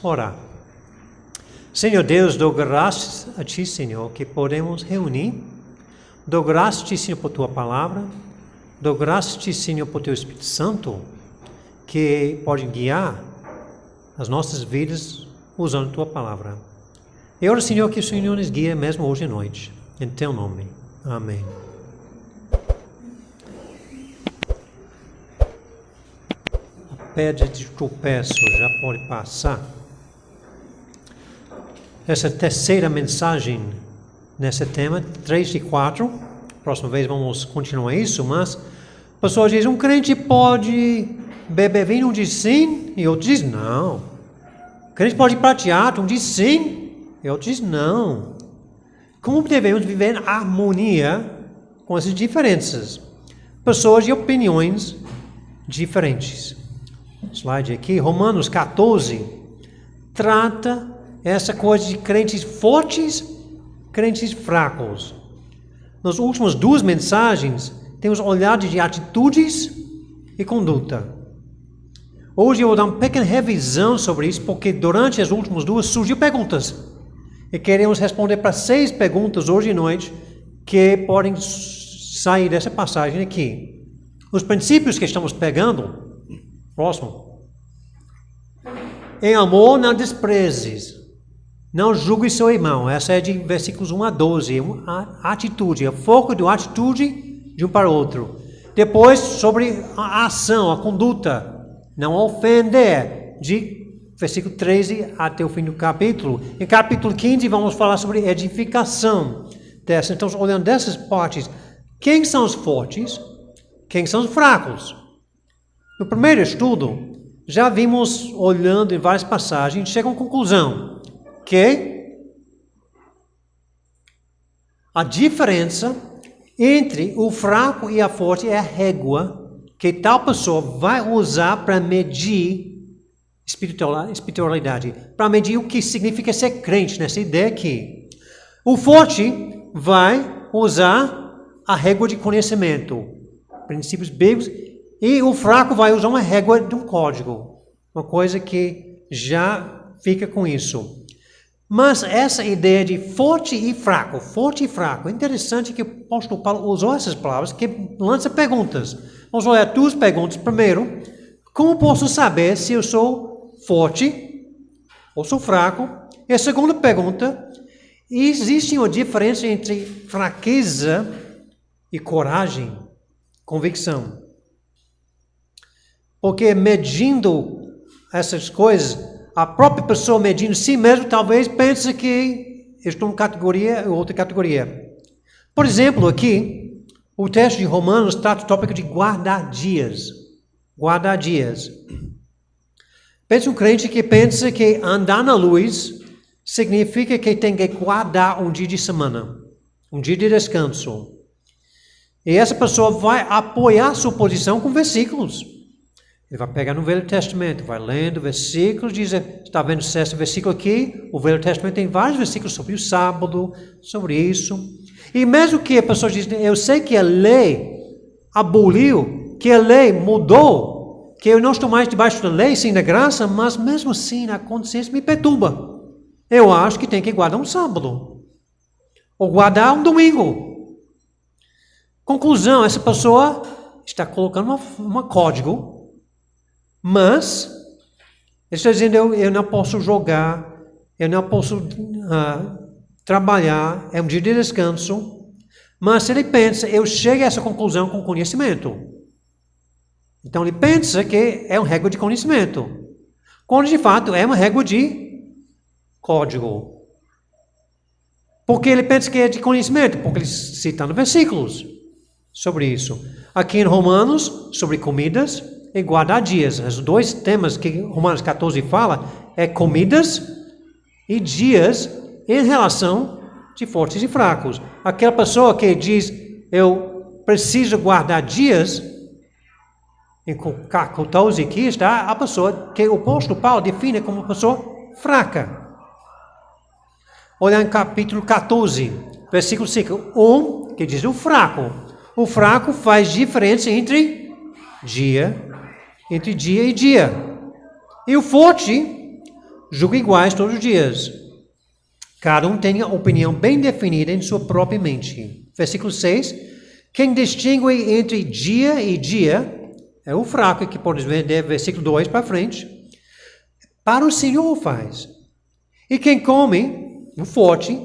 orar. Senhor Deus, dou graças a Ti, Senhor, que podemos reunir. Dou graças a Ti, Senhor, por Tua palavra. Dou graças a Ti, Senhor, por Teu Espírito Santo, que pode guiar as nossas vidas usando Tua palavra. Eu oro, Senhor, que o Senhor nos guie mesmo hoje à noite. Em Teu nome. Amém. A pedra de tropeço já pode passar. Essa terceira mensagem nesse tema, 3 de 4. Próxima vez vamos continuar isso, mas a pessoa diz, um crente pode beber vinho? Um diz sim, e outro diz não. O crente pode ir para teatro? Um diz sim, e outro diz não. Como devemos viver em harmonia com essas diferenças? Pessoas e opiniões diferentes. Slide aqui, Romanos 14, trata essa coisa de crentes fortes, crentes fracos. Nas últimas 2 mensagens, temos olhado de atitudes e conduta. Hoje eu vou dar uma pequena revisão sobre isso, porque durante as últimas 2 surgiu perguntas. E queremos responder para 6 perguntas hoje à noite, que podem sair dessa passagem aqui. Os princípios que estamos pegando, próximo. Em amor, não desprezes. Não julgue seu irmão. Essa é de versículos 1 a 12. A atitude, o foco da atitude de um para o outro. Depois, sobre a ação, a conduta. Não ofender. De versículo 13 até o fim do capítulo. Em capítulo 15, vamos falar sobre edificação. Então, olhando dessas partes, quem são os fortes? Quem são os fracos? No primeiro estudo, já vimos, olhando em várias passagens, chega a uma conclusão. Que a diferença entre o fraco e a forte é a régua que tal pessoa vai usar para medir espiritualidade, para medir o que significa ser crente, nessa ideia aqui. O forte vai usar a régua de conhecimento, princípios bíblicos, e o fraco vai usar uma régua de um código, uma coisa que já fica com isso. Mas essa ideia de forte e fraco, é interessante que o apóstolo Paulo usou essas palavras que lança perguntas. Vamos olhar 2 perguntas. Primeiro, como posso saber se eu sou forte ou sou fraco? E a segunda pergunta, existe uma diferença entre fraqueza e coragem, convicção? Porque medindo essas coisas, a própria pessoa medindo si mesmo talvez pense que estou em uma categoria ou outra categoria. Por exemplo, aqui, o texto de Romanos trata o tópico de guardar dias. Guardar dias. Pense um crente que pensa que andar na luz significa que tem que guardar um dia de semana, um dia de descanso. E essa pessoa vai apoiar sua posição com versículos. Ele vai pegar no Velho Testamento, vai lendo versículos, diz, está vendo esse versículo aqui? O Velho Testamento tem vários versículos sobre o sábado, sobre isso. E mesmo que a pessoa diz, eu sei que a lei aboliu, que a lei mudou, que eu não estou mais debaixo da lei, sim da graça, mas mesmo assim a consciência me perturba. Eu acho que tem que guardar um sábado, ou guardar um domingo. Conclusão, essa pessoa está colocando um código. Mas, ele está dizendo, eu não posso jogar, eu não posso trabalhar, é um dia de descanso. Mas se ele pensa, eu chego a essa conclusão com conhecimento. Então ele pensa que é uma régua de conhecimento. Quando de fato é uma régua de código. Porque ele pensa que é de conhecimento, porque ele cita versículos sobre isso. Aqui em Romanos, sobre comidas e guardar dias. Os 2 temas que Romanos 14 fala é comidas e dias em relação de fortes e fracos. Aquela pessoa que diz, eu preciso guardar dias, em 14 aqui está a pessoa que o apóstolo Paulo define como uma pessoa fraca. Olha em capítulo 14, versículo 5. Que diz o fraco. O fraco faz diferença entre dia e dia. E o forte julgue iguais todos os dias. Cada um tenha opinião bem definida em sua própria mente. Versículo 6. Quem distingue entre dia e dia é o fraco, que pode ver do versículo 2 para frente. Para o Senhor faz. E quem come, o forte,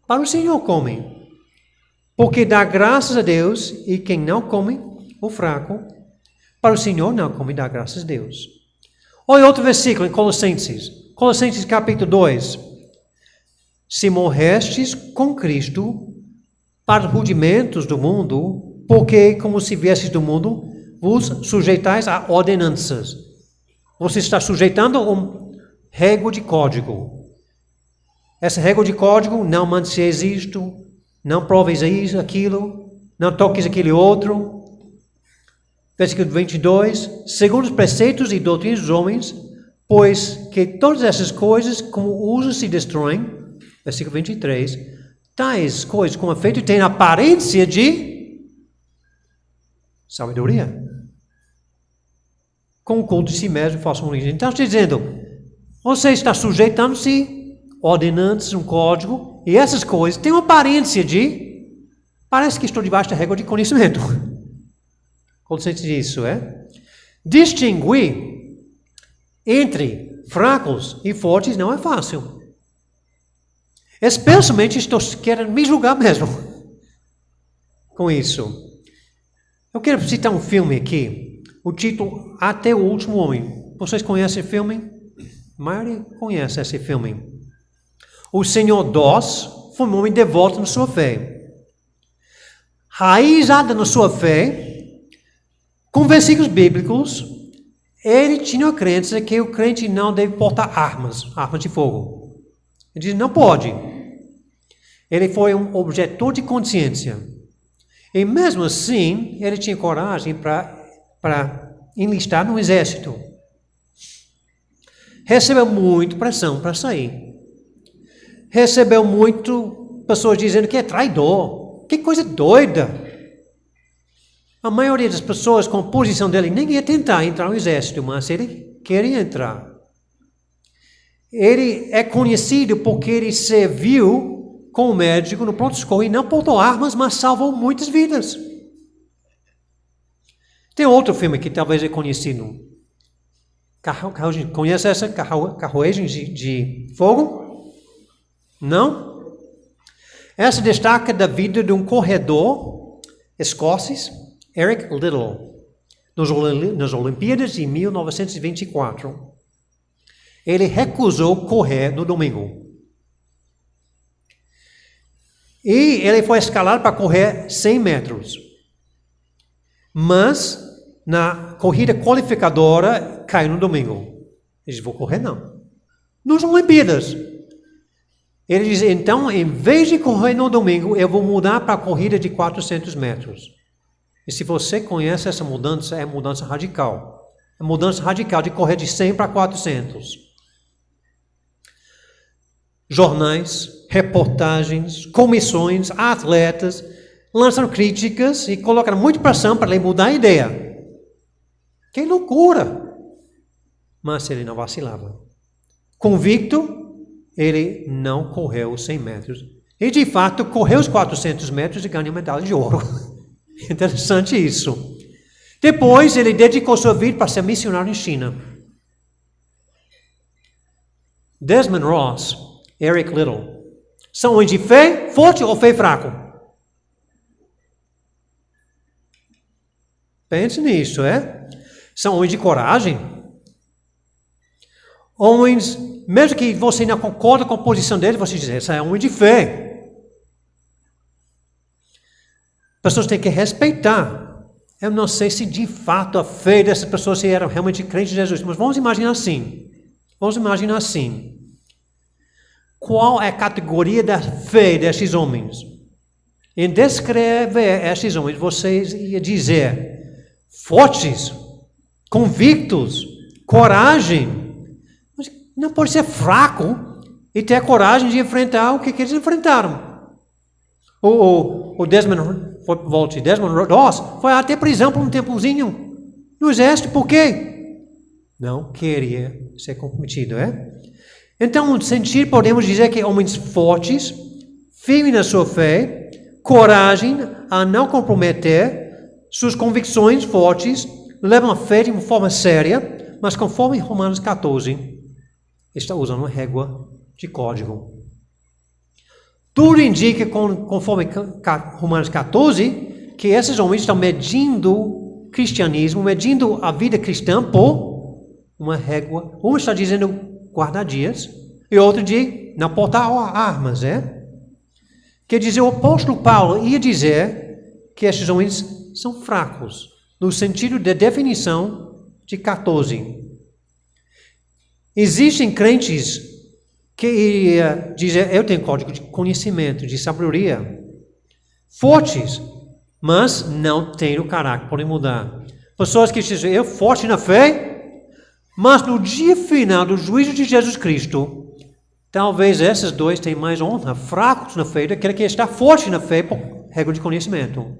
para o Senhor come. Porque dá graças a Deus, e quem não come, o fraco, para o Senhor não come, dá graças a Deus. Olha outro versículo em Colossenses. Colossenses capítulo 2. Se morrestes com Cristo para os rudimentos do mundo, porque como se viesses do mundo, vos sujeitais a ordenanças. Você está sujeitando um régua de código. Essa régua de código, não manches isto, não proves isso, aquilo, não toques aquele outro. Versículo 22. Segundo os preceitos e doutrinas dos homens, pois que todas essas coisas, como uso, se destroem. Versículo 23. Tais coisas, com efeito, têm aparência de sabedoria. Com o culto de si mesmo, façam origem. Então, está dizendo, você está sujeitando-se ordenanças, um código, e essas coisas têm uma aparência de, parece que estou debaixo da régua de conhecimento. Consciente disso, é? Distinguir entre fracos e fortes não é fácil. Especialmente estou querendo me julgar mesmo com isso. Eu quero citar um filme aqui, o título Até o Último Homem. Vocês conhecem esse filme? A maioria conhece esse filme. O Senhor Doss foi um homem devoto na sua fé. Raizado na sua fé, com versículos bíblicos, ele tinha a crença que o crente não deve portar armas de fogo. Ele diz, não pode. Ele foi um objetor de consciência. E mesmo assim, ele tinha coragem para enlistar no exército. Recebeu muita pressão para sair. Recebeu muito pessoas dizendo que é traidor. Que coisa doida. A maioria das pessoas com a posição dele nem ia tentar entrar no exército, mas ele queria entrar. Ele é conhecido porque ele serviu como médico no pronto-socorro e não portou armas, mas salvou muitas vidas. Tem outro filme que talvez é conhecido. Conhece essa? Carruagem de Fogo? Não? Essa destaca da vida de um corredor escocês, Eric Liddell, nas Olimpíadas de 1924. Ele recusou correr no domingo. E ele foi escalado para correr 100 metros. Mas, na corrida qualificadora, caiu no domingo. Ele disse, vou correr não. Nas Olimpíadas. Ele diz, então, em vez de correr no domingo, eu vou mudar para a corrida de 400 metros. E se você conhece essa mudança, é mudança radical. É mudança radical de correr de 100 para 400. Jornais, reportagens, comissões, atletas, lançam críticas e colocam muita pressão para ele mudar a ideia. Que loucura! Mas ele não vacilava. Convicto, ele não correu 100 metros. E, de fato, correu os 400 metros e ganhou medalha de ouro. Interessante isso. Depois, ele dedicou sua vida para ser missionário em China. Desmond Ross, Eric Liddell, são homens de fé forte ou fé fraco? Pense nisso, é? São homens de coragem. Homens, mesmo que você não concorda com a posição deles, você diz, essa é um homem de fé. Pessoas têm que respeitar. Eu não sei se de fato a fé dessas pessoas se eram realmente crentes em Jesus, mas vamos imaginar assim. Qual é a categoria da fé desses homens? Em descrever esses homens, vocês iam dizer fortes, convictos, coragem. Mas não pode ser fraco e ter a coragem de enfrentar o que eles enfrentaram. O Desmond Ross foi até prisão por um tempozinho no exército. Por quê? Não queria ser comprometido, é? Então, no sentido, podemos dizer que homens fortes, firmes na sua fé, coragem a não comprometer suas convicções fortes, levam a fé de uma forma séria, mas conforme Romanos 14, está usando uma régua de código. Tudo indica, conforme Romanos 14, que esses homens estão medindo o cristianismo, medindo a vida cristã por uma régua. Um está dizendo guardar dias, e outro diz não portar armas, Quer dizer, o apóstolo Paulo ia dizer que esses homens são fracos, no sentido da definição de 14. Existem crentes que iria dizer, eu tenho código de conhecimento, de sabedoria, fortes, mas não tenho caráter, podem mudar. Pessoas que dizem, eu forte na fé, mas no dia final do juízo de Jesus Cristo, talvez esses dois tenham mais honra, fracos na fé, do que aquele que está forte na fé por regra de conhecimento.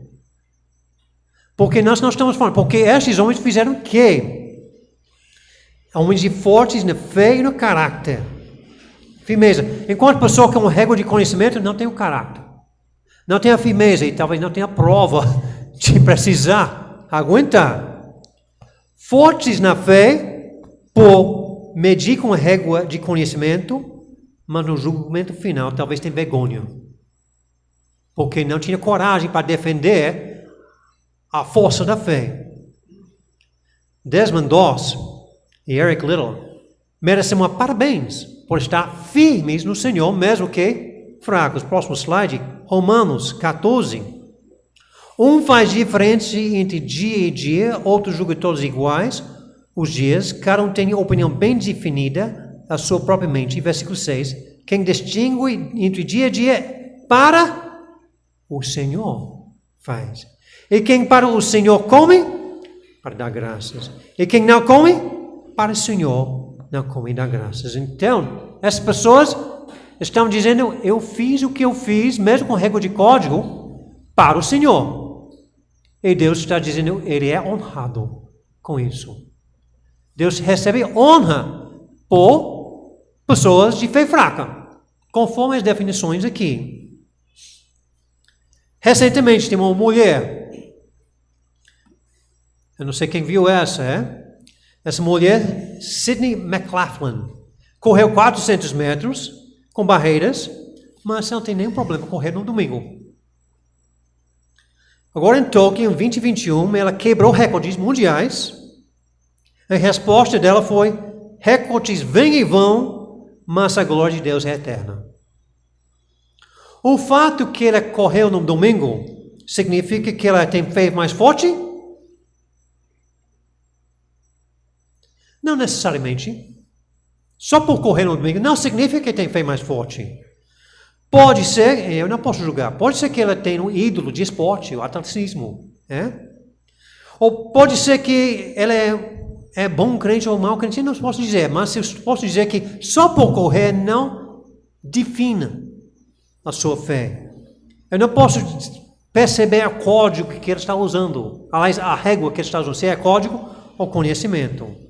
Porque nós não estamos falando, porque estes homens fizeram o quê? Homens fortes na fé e no caráter. Firmeza. Enquanto a pessoa com regra de conhecimento não tem o caráter. Não tem a firmeza e talvez não tenha a prova de precisar aguentar. Fortes na fé, por medir com a régua de conhecimento, mas no julgamento final talvez tenha vergonha. Porque não tinha coragem para defender a força da fé. Desmond Doss e Eric Liddell merecem parabéns por estar firmes no Senhor, mesmo que fracos. Próximo slide, Romanos 14. Um faz diferença entre dia e dia, outro julga todos iguais. Os dias, cada um tem opinião bem definida, a sua própria mente. Versículo 6. Quem distingue entre dia e dia para o Senhor faz. E quem para o Senhor come, para dar graças. E quem não come, para o Senhor não come e dá graças. Então, essas pessoas estão dizendo, eu fiz o que eu fiz, mesmo com regra de código, para o Senhor. E Deus está dizendo, Ele é honrado com isso. Deus recebe honra por pessoas de fé fraca, conforme as definições aqui. Recentemente, tem uma mulher, eu não sei quem viu essa, Essa mulher, Sidney McLaughlin, correu 400 metros com barreiras, mas não tem nenhum problema correr no domingo. Agora em Tóquio, em 2021, ela quebrou recordes mundiais. A resposta dela foi, recordes vêm e vão, mas a glória de Deus é eterna. O fato que ela correu no domingo significa que ela tem fé mais forte? Não necessariamente. Só por correr no domingo não significa que tem fé mais forte. Pode ser, eu não posso julgar, pode ser que ela tenha um ídolo de esporte, o atleticismo. Ou pode ser que ela é bom crente ou mau crente, não posso dizer, mas eu posso dizer que só por correr não define a sua fé. Eu não posso perceber o código que ele está usando. Aliás, a régua que ele está usando, se é código ou conhecimento.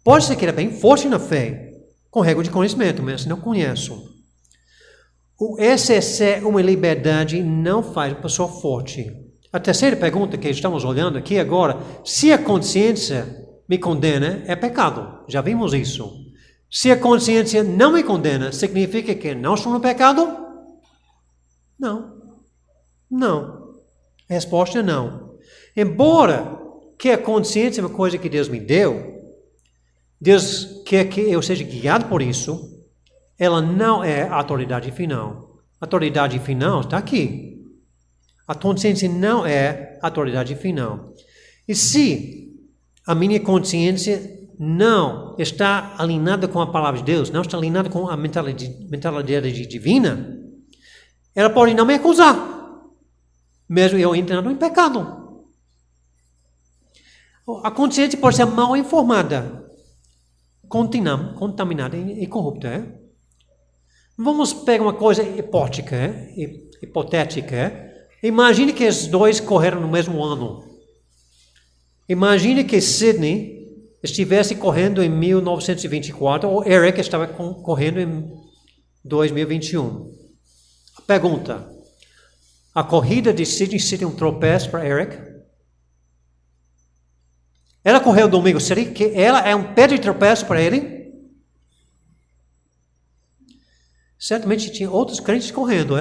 Pode ser que ele é bem forte na fé, com régua de conhecimento, mas não conheço. O exercer uma liberdade não faz a pessoa forte. A terceira pergunta que estamos olhando aqui agora, se a consciência me condena, é pecado. Já vimos isso. Se a consciência não me condena, significa que não estou no pecado? Não. Não. A resposta é não. Embora que a consciência é uma coisa que Deus me deu, Deus quer que eu seja guiado por isso, ela não é a autoridade final. A autoridade final está aqui. A consciência não é a autoridade final. E se a minha consciência não está alinhada com a palavra de Deus, não está alinhada com a mentalidade divina, ela pode não me acusar, mesmo eu entrando em pecado. A consciência pode ser mal informada, contaminada e corrupta. Vamos pegar uma coisa hipotética. Imagine que os dois correram no mesmo ano. Imagine que Sidney estivesse correndo em 1924, ou Eric estava correndo em 2021. Pergunta: a corrida de Sydney seria um tropeço para Eric? Ela correu domingo, seria que ela é um pé de tropeço para ele? Certamente tinha outros crentes correndo,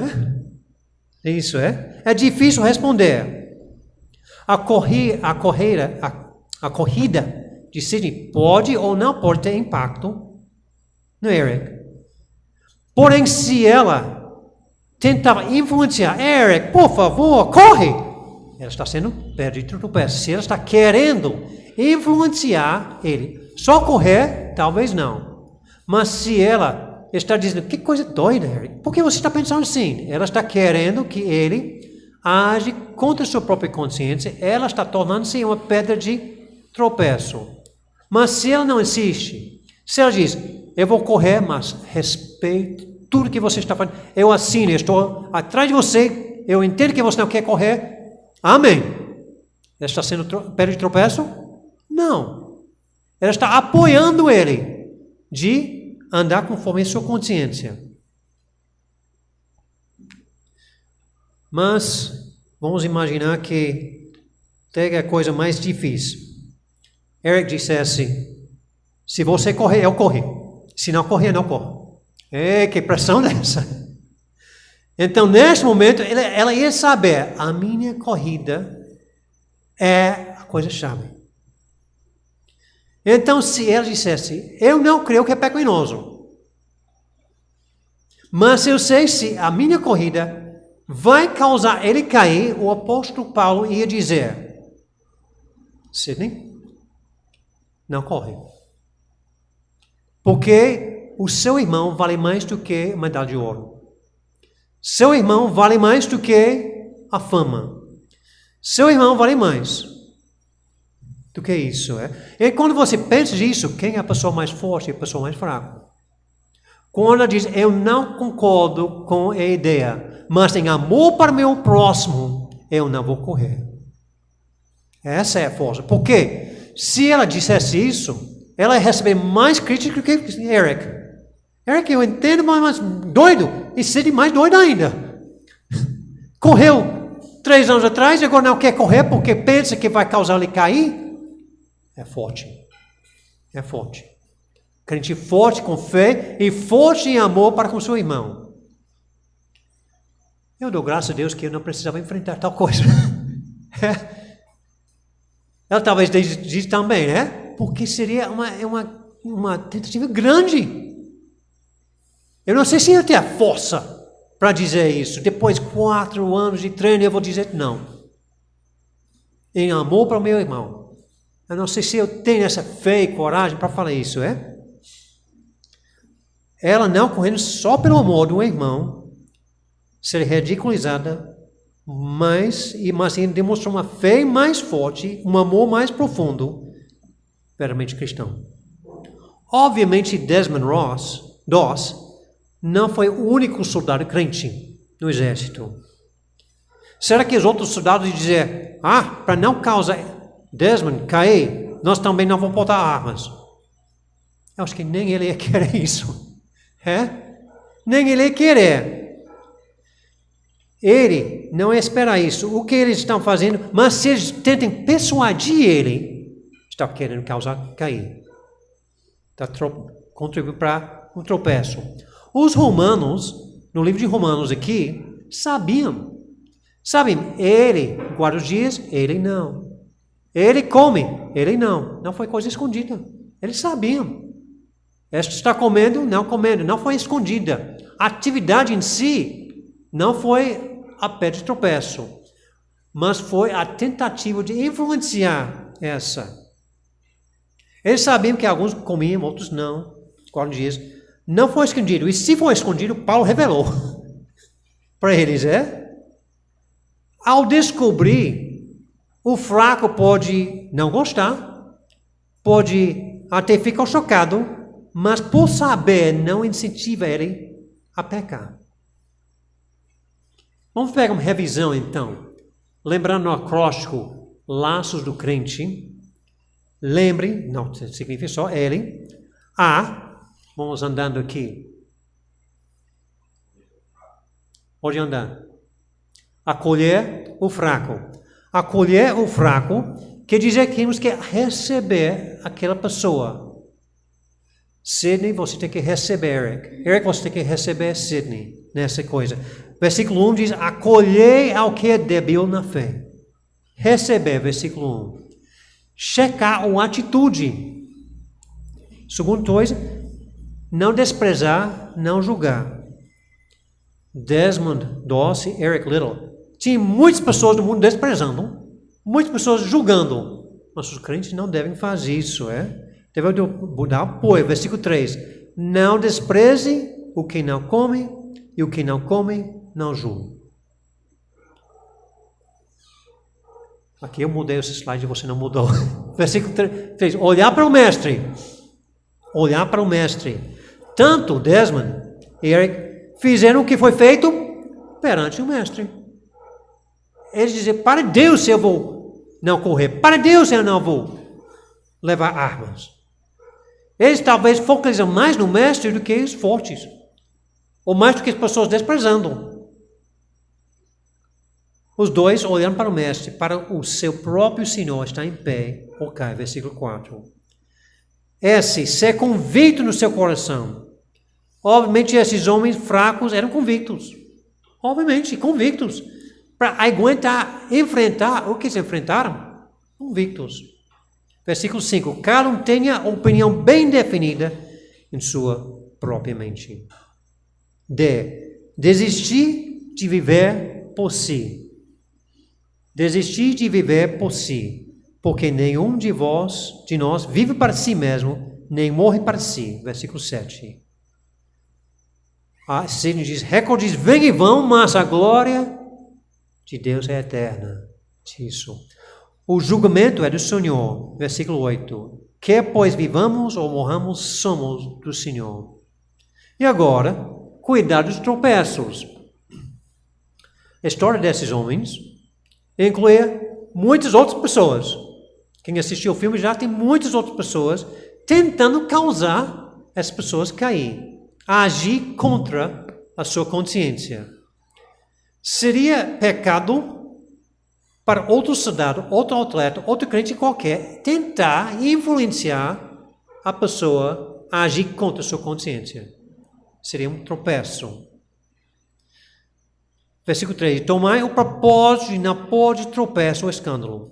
Isso, É difícil responder. A corrida de Sydney pode ou não pode ter impacto no Eric. Porém, se ela tentava influenciar, Eric, por favor, corre! Ela está sendo pé de tropeço. Se ela está querendo influenciar ele, só correr, talvez não. Mas se ela está dizendo, que coisa doida, Eric, por que você está pensando assim? Ela está querendo que ele age contra sua própria consciência, ela está tornando-se uma pedra de tropeço. Mas se ela não insiste, se ela diz, eu vou correr, mas respeito tudo que você está fazendo, eu assino, eu estou atrás de você, eu entendo que você não quer correr, amém. Ela está sendo pedra de tropeço? Não. Ela está apoiando ele de andar conforme a sua consciência. Mas vamos imaginar que tem a coisa mais difícil. Eric dissesse, se você correr, eu corro. Se não correr, não corro. Que pressão dessa. Então, neste momento, ela ia saber, a minha corrida é a coisa-chave. Então, se ela dissesse, eu não creio que é pecaminoso, mas eu sei se a minha corrida vai causar ele cair, o apóstolo Paulo ia dizer, Sydney, não corre. Porque o seu irmão vale mais do que a medalha de ouro. Seu irmão vale mais do que a fama. Seu irmão vale mais do que isso. E quando você pensa nisso, quem é a pessoa mais forte e a pessoa mais fraca? Quando ela diz, eu não concordo com a ideia, mas em amor para o meu próximo, eu não vou correr. Essa é a força. Por quê? Se ela dissesse isso, ela ia receber mais crítica do que Eric. Eric, eu entendo, mas doido. E Sydney mais doido ainda. Correu 3 anos atrás e agora não quer correr porque pensa que vai causar ele cair. É forte. É forte. Crente forte com fé e forte em amor para com seu irmão. Eu dou graças a Deus que eu não precisava enfrentar tal coisa. Ela talvez diz também, Porque seria uma tentativa grande. Eu não sei se eu tenho a força para dizer isso. Depois de 4 anos de treino, eu vou dizer não. Em amor para o meu irmão. Eu não sei se eu tenho essa fé e coragem para falar isso, Ela não correndo só pelo amor do irmão, ser ridicularizada, mas ainda demonstrou uma fé mais forte, um amor mais profundo, verdadeiramente cristão. Obviamente, Desmond Doss não foi o único soldado crente no exército. Será que os outros soldados dizer, para não causar Desmond cair, nós também não vamos botar armas? Eu acho que nem ele ia querer isso. Nem ele ia querer. Ele não ia esperar isso. O que eles estão fazendo, mas se eles tentem persuadir ele, está querendo causar cair. Está contribuindo para um tropeço. Os romanos, no livro de Romanos aqui, sabiam. Sabem, ele guarda os dias, ele não. Ele come, ele não. Não foi coisa escondida. Eles sabiam. Este está comendo, não foi escondida. A atividade em si não foi a pé de tropeço, mas foi a tentativa de influenciar essa. Eles sabiam que alguns comiam, outros não. 4 dias. Não foi escondido. E se foi escondido, Paulo revelou para eles, Ao descobrir, o fraco pode não gostar, pode até ficar chocado, mas por saber, não incentiva ele a pecar. Vamos pegar uma revisão então. Lembrando no acróstico, laços do crente. Lembre, não significa só ele. Vamos andando aqui. Pode andar. Acolher o fraco. Acolher o fraco quer dizer que temos que receber aquela pessoa. Sidney, você tem que receber Eric. Eric, você tem que receber Sidney nessa coisa. Versículo 1 diz, acolher ao que é débil na fé. Receber, versículo 1. Checar a atitude. Segundo coisa, não desprezar, não julgar. Desmond Doss e Eric Liddell. Tinha muitas pessoas no mundo desprezando, muitas pessoas julgando. Mas os crentes não devem fazer isso, Devem dar apoio. Versículo 3. Não despreze o que não come, e o que não come, não julgue. Aqui eu mudei esse slide e você não mudou. Versículo 3. Olhar para o mestre. Olhar para o mestre. Tanto Desmond e Eric fizeram o que foi feito perante o mestre. Eles diziam, para Deus eu vou não correr. Para Deus eu não vou levar armas. Eles talvez focalizam mais no mestre do que os fortes. Ou mais do que as pessoas desprezando. Os dois olhando para o mestre, para o seu próprio Senhor está em pé. Ok, versículo 4. Ser convicto no seu coração. Obviamente esses homens fracos eram convictos. Obviamente, convictos. Para aguentar, enfrentar o que eles enfrentaram. Convictos. Versículo 5. Cada um tenha opinião bem definida em sua própria mente. Desistir de viver por si. Desistir de viver por si, porque nenhum de nós vive para si mesmo, nem morre para si. Versículo 7. Sidney diz, recordes vêm e vão, mas a glória de Deus é eterna. Isso. O julgamento é do Senhor. Versículo 8. Quer pois vivamos ou morramos, somos do Senhor. E agora, cuidar dos tropeços. A história desses homens inclui muitas outras pessoas. Quem assistiu o filme já tem muitas outras pessoas tentando causar essas pessoas cair, agir contra a sua consciência. Seria pecado para outro soldado, outro atleta, outro crente qualquer tentar influenciar a pessoa a agir contra a sua consciência. Seria um tropeço. Versículo 3. Tomai o propósito de não pôr de tropeço ou escândalo.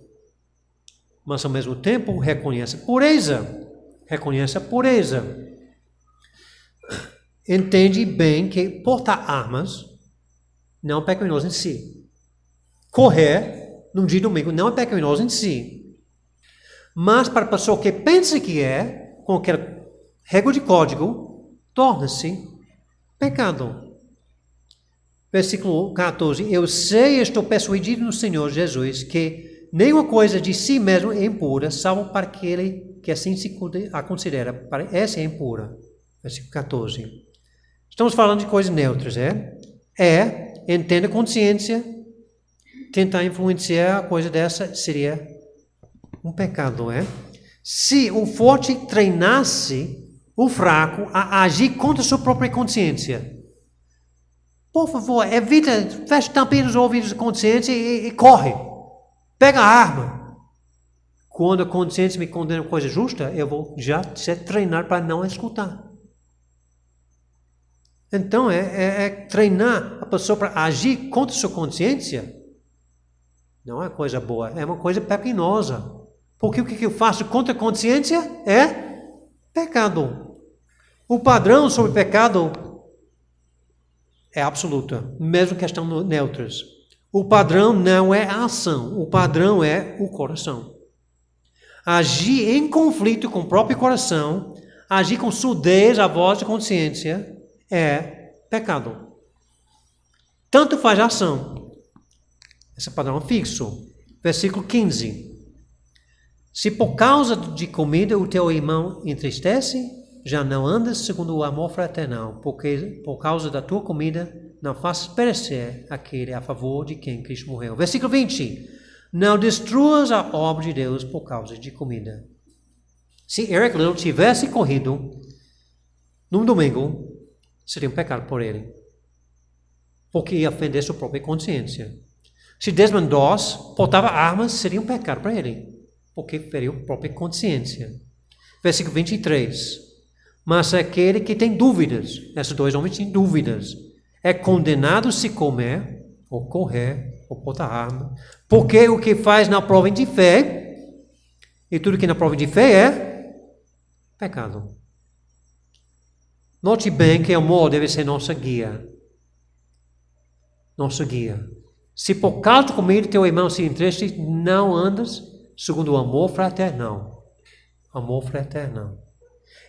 Mas ao mesmo tempo reconhece a pureza. Reconhece a pureza. Entende bem que portar armas não é pecaminoso em si. Correr num dia de domingo não é pecaminoso em si. Mas para a pessoa que pensa que é, com aquela regra de código, torna-se pecado. Versículo 14. Eu sei e estou persuadido no Senhor Jesus que nenhuma coisa de si mesmo é impura, salvo para aquele que assim a considera. Para essa é impura. Versículo 14. Estamos falando de coisas neutras, entenda a consciência. Tentar influenciar a coisa dessa seria um pecado, Se o forte treinasse o fraco a agir contra a sua própria consciência, por favor, evita, fecha tampinha os ouvidos da consciência e corre. Pega a arma. Quando a consciência me condena coisa justa, eu vou já ser treinado para não escutar. Então, treinar a pessoa para agir contra a sua consciência não é coisa boa, é uma coisa pecaminosa. Porque o que eu faço contra a consciência é pecado. O padrão sobre pecado é absoluta, mesmo questão neutras. O padrão não é a ação, o padrão é o coração. Agir em conflito com o próprio coração, agir com surdez à voz da consciência, é pecado. Tanto faz a ação. Esse padrão é fixo. Versículo 15. Se por causa de comida o teu irmão entristece, já não andas segundo o amor fraternal, porque por causa da tua comida não faças perecer aquele a favor de quem Cristo morreu. Versículo 20. Não destruas a obra de Deus por causa de comida. Se Eric Liddell tivesse corrido num domingo, seria um pecado por ele. Porque ia ofender sua própria consciência. Se Desmond Doss portava armas, seria um pecado para ele. Porque feriu a própria consciência. Versículo 23. Mas aquele que tem dúvidas, esses dois homens têm dúvidas, é condenado se comer, ou correr, ou portar arma, porque o que faz na prova de fé, e tudo que na prova de fé é pecado. Note bem que o amor deve ser nossa guia. Nossa guia. Se por causa de comida teu irmão se entriste, não andas segundo o amor fraternal. Amor fraternal.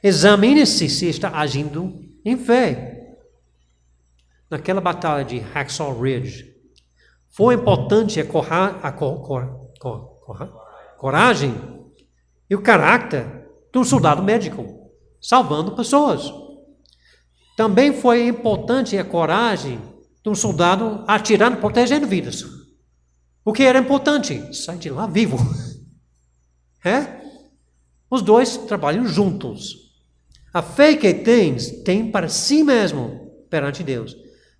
Examine-se se está agindo em fé. Naquela batalha de Hacksaw Ridge, foi importante a coragem e o caráter de um soldado médico, salvando pessoas. Também foi importante a coragem de um soldado atirando, protegendo vidas. O que era importante? Sai de lá vivo. Os dois trabalham juntos. A fé que tens, tem para si mesmo perante Deus.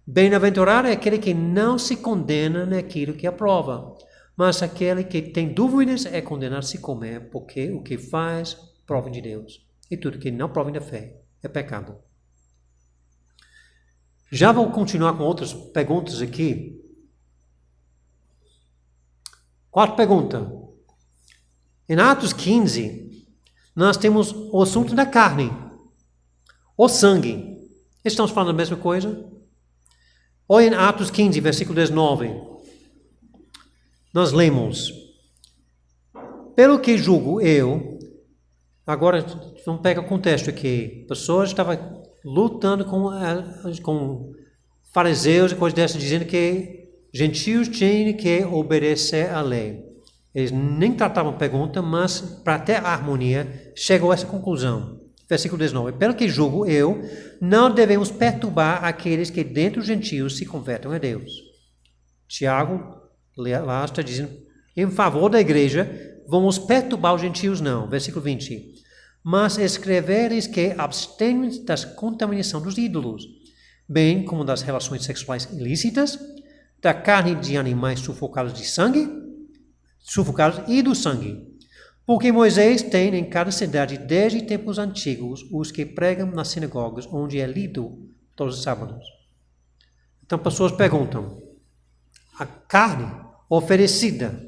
Bem-aventurado é aquele que não se condena naquilo que aprova, mas aquele que tem dúvidas é condenado a se comer, porque o que faz prova de Deus. E tudo que não prova da fé é pecado. Já vou continuar com outras perguntas aqui. Quarta pergunta. Em Atos 15, nós temos o assunto da carne, o sangue. Estamos falando da mesma coisa? Ou em Atos 15, versículo 19, nós lemos: pelo que julgo eu, agora vamos pegar o contexto aqui, pessoas estavam lutando com fariseus e coisas dessas, dizendo que gentios tinham que obedecer à lei. Eles nem tratavam a pergunta, mas para ter harmonia, chegou a essa conclusão. Versículo 19. Pelo que julgo eu, não devemos perturbar aqueles que dentro dos gentios se convertem a Deus. Tiago, lá está dizendo, em favor da igreja, vamos perturbar os gentios não. Versículo 20. Mas escreveres que abstêm da contaminação dos ídolos, bem como das relações sexuais ilícitas, da carne de animais sufocados e do sangue. Porque Moisés tem em cada cidade, desde tempos antigos, os que pregam nas sinagogas, onde é lido todos os sábados. Então, pessoas perguntam, a carne oferecida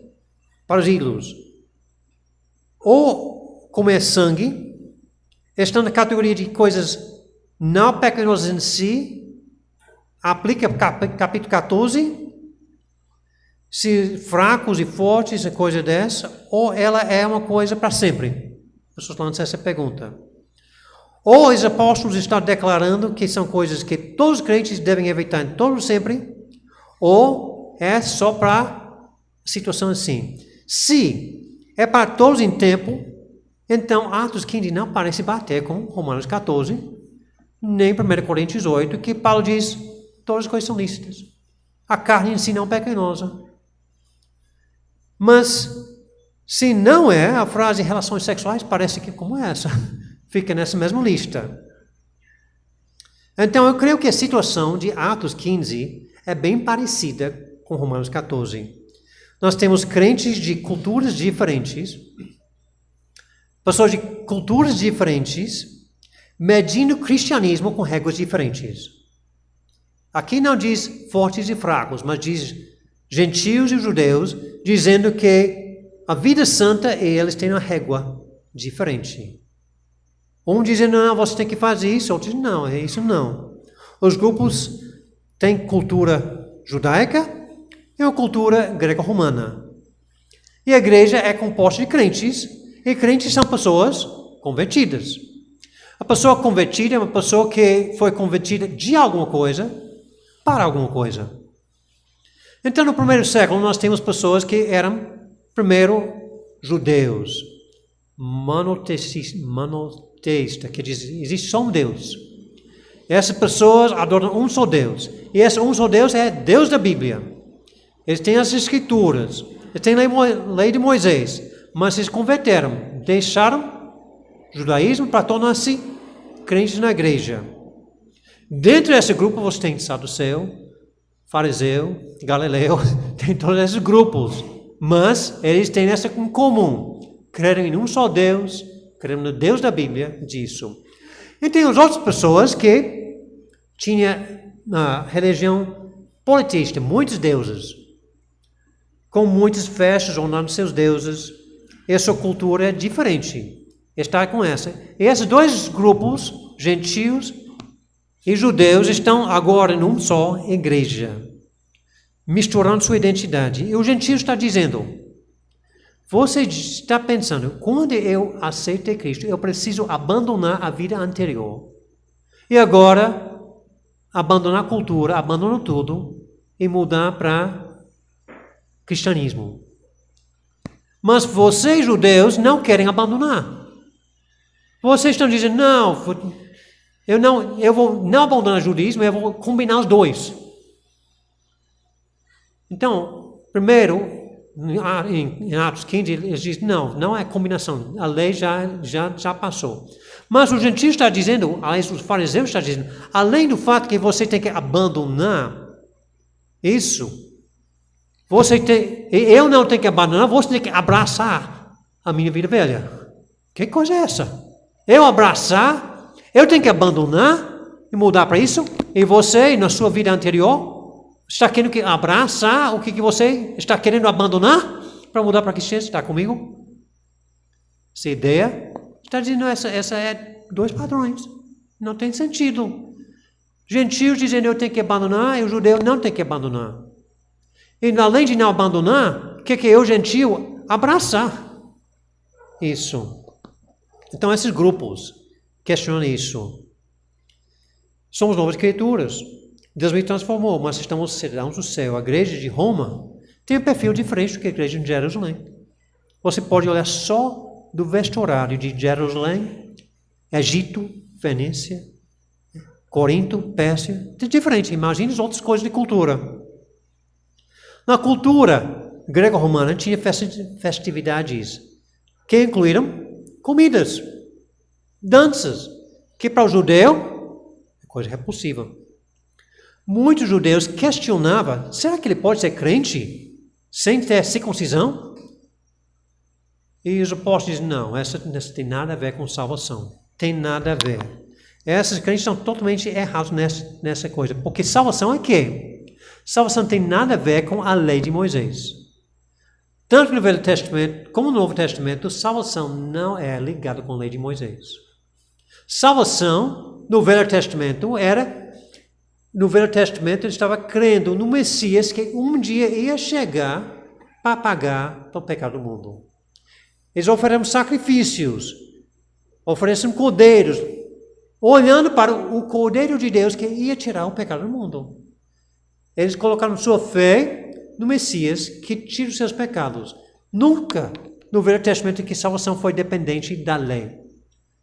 para os ídolos, ou comer sangue, está na categoria de coisas não pecanosas em si, aplica capítulo 14, se fracos e fortes, a coisa dessa, ou ela é uma coisa para sempre? As pessoas lançam essa pergunta. Ou os apóstolos estão declarando que são coisas que todos os crentes devem evitar em todo sempre, ou é só para situação assim. Se é para todos em tempo, então Atos 15 não parece bater com Romanos 14, nem 1 Coríntios 8, que Paulo diz, todas as coisas são lícitas. A carne em si não é pecaminosa. Mas, se não é, a frase relações sexuais parece que como essa. Fica nessa mesma lista. Então, eu creio que a situação de Atos 15 é bem parecida com Romanos 14. Nós temos crentes de culturas diferentes, pessoas de culturas diferentes, medindo o cristianismo com regras diferentes. Aqui não diz fortes e fracos, mas diz gentios e judeus, dizendo que a vida santa, eles têm uma régua diferente. Um dizendo, não, você tem que fazer isso, outro diz, não, é isso não. Os grupos têm cultura judaica e uma cultura greco-romana. E a igreja é composta de crentes, e crentes são pessoas convertidas. A pessoa convertida é uma pessoa que foi convertida de alguma coisa para alguma coisa. Então, no primeiro século, nós temos pessoas que eram, primeiro, judeus, monoteísta, que diz, existe só um Deus. Essas pessoas adoram um só Deus. E esse um só Deus é Deus da Bíblia. Eles têm as Escrituras, eles têm a lei de Moisés, mas eles converteram, deixaram judaísmo para tornar-se crentes na igreja. Dentro desse grupo você tem saduceu, fariseu, galileu, tem todos esses grupos. Mas eles têm essa em comum. Creem em um só Deus, creem no Deus da Bíblia, disso. E tem as outras pessoas que tinham a religião politeísta, muitos deuses, com muitas festas honrando seus deuses. Essa cultura é diferente. Está com essa. E esses dois grupos, gentios e judeus, estão agora em uma só igreja, misturando sua identidade. E o gentio está dizendo, você está pensando, quando eu aceitei Cristo, eu preciso abandonar a vida anterior. E agora, abandonar a cultura, abandonar tudo e mudar para cristianismo. Mas vocês, judeus, não querem abandonar. Vocês estão dizendo, não, eu vou não abandonar o judaísmo, eu vou combinar os dois. Então, primeiro, em Atos 15, eles dizem, não é combinação, a lei já passou. Mas o gentio está dizendo, os fariseus estão dizendo, além do fato que você tem que abandonar isso, eu não tenho que abandonar, você tem que abraçar a minha vida velha. Que coisa é essa? Eu tenho que abandonar e mudar para isso, e você, na sua vida anterior, está querendo que abraçar o que você está querendo abandonar para mudar para cristianismo? Está comigo? Essa ideia está dizendo essa é dois padrões. Não tem sentido. Gentios dizendo eu tenho que abandonar e o judeu não tem que abandonar. E além de não abandonar, o que é eu, gentio? Abraçar isso. Então esses grupos questionam isso. Somos novas criaturas. Deus me transformou, mas estamos cidadãos do céu. A igreja de Roma tem um perfil diferente do que a igreja de Jerusalém. Você pode olhar só do vestuário de Jerusalém, Egito, Fenícia, Corinto, Pérsia. É diferente. Imagine as outras coisas de cultura. Na cultura greco-romana tinha festividades que incluíram comidas, danças, que para o judeu é coisa repulsiva. Muitos judeus questionavam, será que ele pode ser crente sem ter circuncisão? E os apóstolos dizem, não, essa tem nada a ver com salvação. Tem nada a ver. Essas crentes estão totalmente errados nessa coisa. Porque salvação é quê? Salvação tem nada a ver com a lei de Moisés. Tanto no Velho Testamento como no Novo Testamento, salvação não é ligada com a lei de Moisés. Salvação no Velho Testamento ele estava crendo no Messias que um dia ia chegar para pagar pelo pecado do mundo. Eles ofereceram sacrifícios, ofereceram cordeiros, olhando para o Cordeiro de Deus que ia tirar o pecado do mundo. Eles colocaram sua fé no Messias que tira os seus pecados. Nunca no Velho Testamento que salvação foi dependente da lei.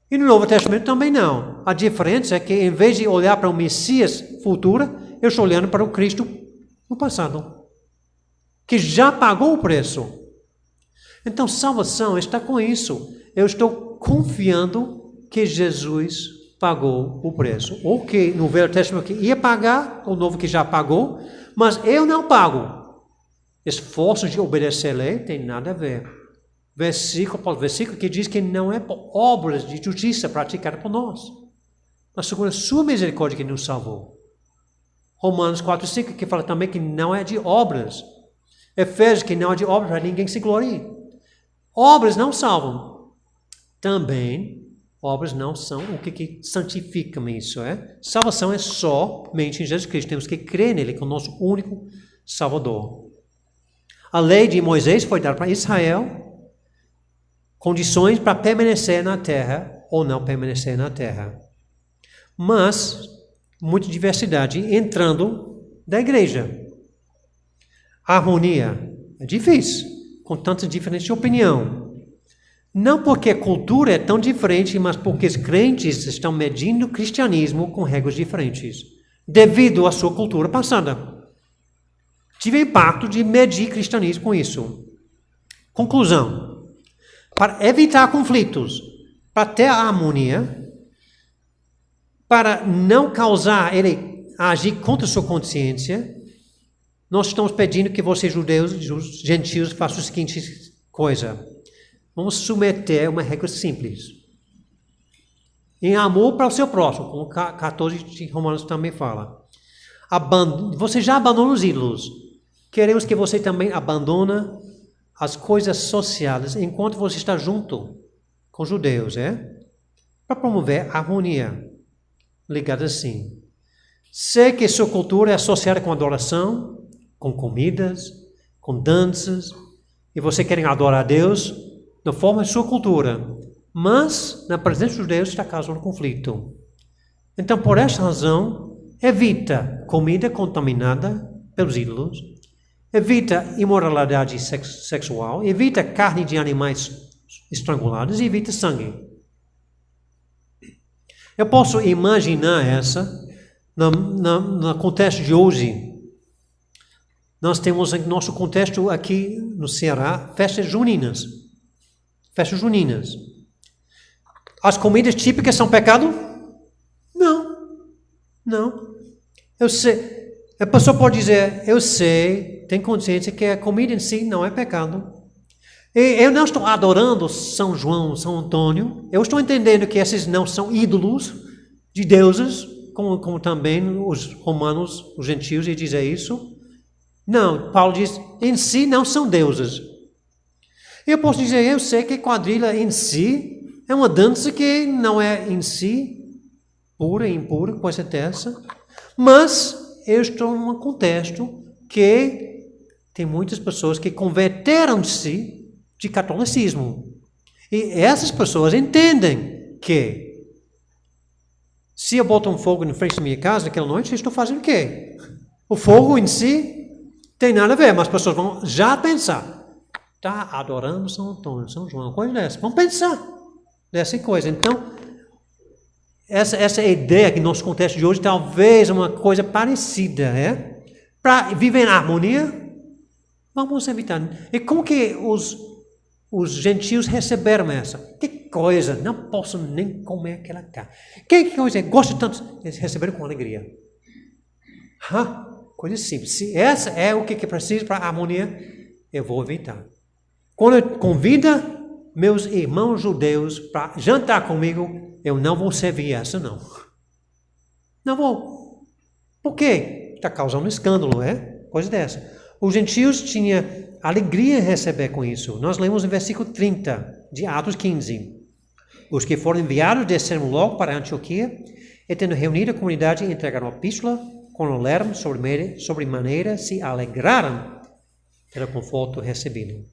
E no Novo Testamento também não. A diferença é que em vez de olhar para o Messias futuro, eu estou olhando para o Cristo no passado, que já pagou o preço. Então salvação está com isso. Eu estou confiando que Jesus pagou o preço. Ou que no Velho Testamento que ia pagar, o Novo que já pagou, mas eu não pago. Esforço de obedecer a lei tem nada a ver. Versículo após versículo que diz que não é por obras de justiça praticadas por nós, mas segundo a sua misericórdia que nos salvou. Romanos 4:5 que fala também que não é de obras. Efésios que não é de obras para ninguém se glorie. Obras não salvam. Também obras não são o que santificam isso. Salvação é somente em Jesus Cristo. Temos que crer nele como nosso único Salvador. A lei de Moisés foi dada para Israel, condições para permanecer na terra ou não permanecer na terra. Mas, muita diversidade entrando da igreja. A harmonia é difícil, com tantas diferenças de opinião. Não porque a cultura é tão diferente, mas porque os crentes estão medindo o cristianismo com regras diferentes, devido à sua cultura passada. Tive impacto de medir cristianismo com isso. Conclusão. Para evitar conflitos, para ter a harmonia, para não causar ele agir contra a sua consciência, nós estamos pedindo que vocês, judeus, gentios, façam a seguinte coisa. Vamos submeter uma regra simples. Em amor para o seu próximo, como 14 de Romanos também fala. Você já abandonou os ídolos. Queremos que você também abandone as coisas associadas enquanto você está junto com os judeus, para promover a harmonia. Ligado assim. Sei que sua cultura é associada com adoração, com comidas, com danças, e você quer adorar a Deus da forma de sua cultura, mas na presença dos judeus está causando conflito. Então, por esta razão, evita comida contaminada pelos ídolos, evita imoralidade sexual, evita carne de animais estrangulados e evita sangue. Eu posso imaginar no contexto de hoje. Nós temos em nosso contexto aqui no Ceará, festas juninas. Festas juninas. As comidas típicas são pecado? Não. Eu sei. A pessoa pode dizer, eu sei, tem consciência que a comida em si não é pecado. E eu não estou adorando São João, São Antônio. Eu estou entendendo que esses não são ídolos de deuses, como também os romanos, os gentios, dizem isso. Não, Paulo diz, em si não são deuses. Eu posso dizer, eu sei que quadrilha em si é uma dança que não é em si pura e impura, coisa dessa. Mas eu estou num contexto que tem muitas pessoas que converteram-se de catolicismo. E essas pessoas entendem que se eu boto um fogo na frente da minha casa naquela noite, eu estou fazendo o quê? O fogo em si tem nada a ver, mas as pessoas vão já pensar. Está adorando São Antônio, São João, coisa dessa. Vamos pensar dessa coisa. Então, essa ideia que no nosso contexto de hoje talvez uma coisa parecida, Para viver em harmonia, vamos evitar. E como que os gentios receberam essa? Que coisa, não posso nem comer aquela carne. Que coisa, gosto tanto. Eles receberam com alegria. Coisa simples. Se essa é o que precisa para a harmonia, eu vou evitar. Quando eu convido meus irmãos judeus para jantar comigo, eu não vou servir essa, não. Não vou. Por quê? Está causando escândalo, coisa dessa. Os gentios tinham alegria em receber com isso. Nós lemos no versículo 30 de Atos 15. Os que foram enviados desceram logo para Antioquia e, tendo reunido a comunidade, entregaram a epístola. Quando leram, sobremaneira se alegraram pelo conforto recebido.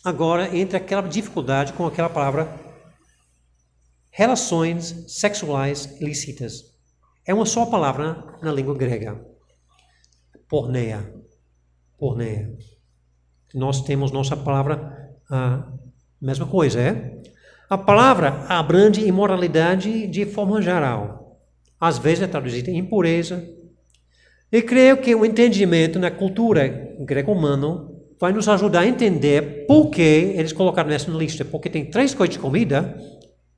Agora entra aquela dificuldade com aquela palavra relações sexuais ilícitas. É uma só palavra na língua grega. Porneia. Nós temos nossa palavra, mesma coisa, A palavra abrange imoralidade de forma geral. Às vezes é traduzida em impureza. E creio que o entendimento na cultura greco-romana vai nos ajudar a entender por que eles colocaram nessa lista. Porque tem 3 coisas de comida,